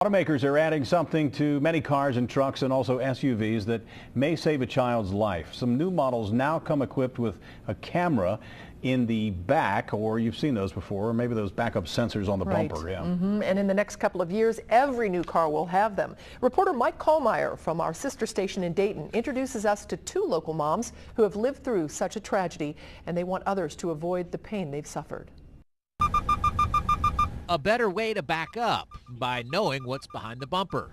Automakers are adding something to many cars and trucks and also SUVs that may save a child's life. Some new models now come equipped with a camera in the back, or you've seen those before, or maybe those backup sensors on the bumper. Yeah. And in the next couple of years, every new car will have them. Reporter Mike Kallmeyer from our sister station in Dayton introduces us to two local moms who have lived through such a tragedy, and they want others to avoid the pain they've suffered. A better way to back up by knowing what's behind the bumper.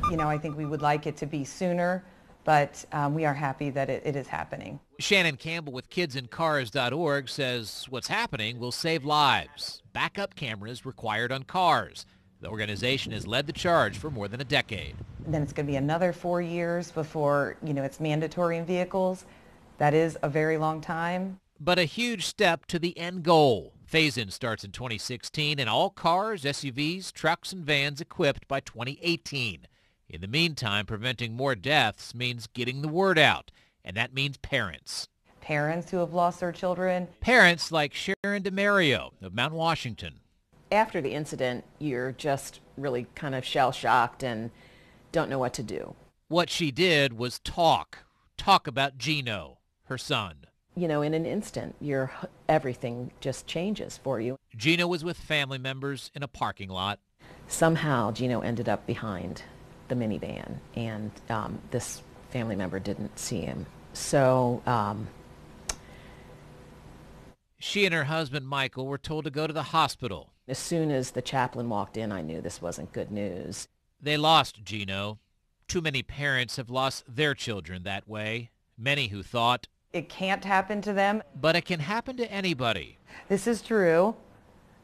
You know, I think we would like it to be sooner, but we are happy that it is happening. Shannon Campbell with kidsincars.org says what's happening will save lives. Backup cameras required on cars. The organization has led the charge for more than a decade. And then it's going to be another 4 years before, it's mandatory in vehicles. That is a very long time. But a huge step to the end goal. Phase-in starts in 2016 and all cars, SUVs, trucks, and vans equipped by 2018. In the meantime, preventing more deaths means getting the word out, and that means parents. Parents who have lost their children. Parents like Sharron Dimario of Mount Washington. After the incident, you're just really kind of shell-shocked and don't know what to do. What she did was talk about Gino, her son. In an instant, everything just changes for you. Gino was with family members in a parking lot. Somehow, Gino ended up behind the minivan, and this family member didn't see him. So she and her husband, Michael, were told to go to the hospital. As soon as the chaplain walked in, I knew this wasn't good news. They lost Gino. Too many parents have lost their children that way. Many who thought, it can't happen to them. But it can happen to anybody. This is Drew,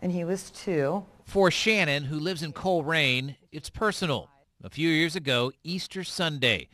and he was 2. For Shannon, who lives in Coleraine, it's personal. A few years ago, Easter Sunday,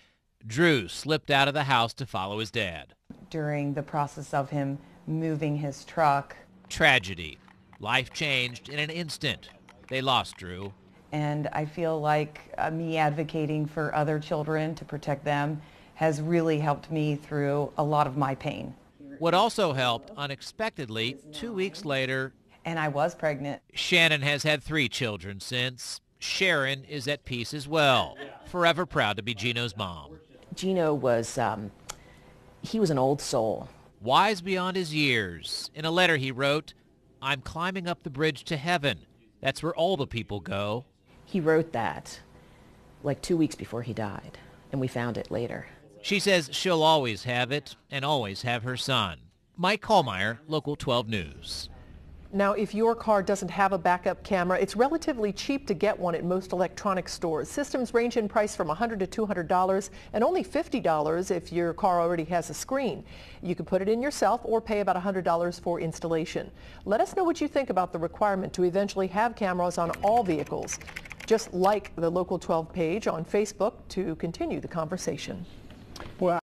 Drew slipped out of the house to follow his dad. During the process of him moving his truck. Tragedy. Life changed in an instant. They lost Drew. And I feel like me advocating for other children to protect them has really helped me through a lot of my pain. What also helped, unexpectedly, 2 weeks later, and I was pregnant. Shannon has had 3 children since. Sharron is at peace as well, forever proud to be Gino's mom. Gino was, he was an old soul. Wise beyond his years. In a letter he wrote, "I'm climbing up the bridge to heaven. That's where all the people go." He wrote that like 2 weeks before he died, and we found it later. She says she'll always have it and always have her son. Mike Kallmeyer, Local 12 News. Now, if your car doesn't have a backup camera, it's relatively cheap to get one at most electronics stores. Systems range in price from $100 to $200 and only $50 if your car already has a screen. You can put it in yourself or pay about $100 for installation. Let us know what you think about the requirement to eventually have cameras on all vehicles. Just like the Local 12 page on Facebook to continue the conversation. Well,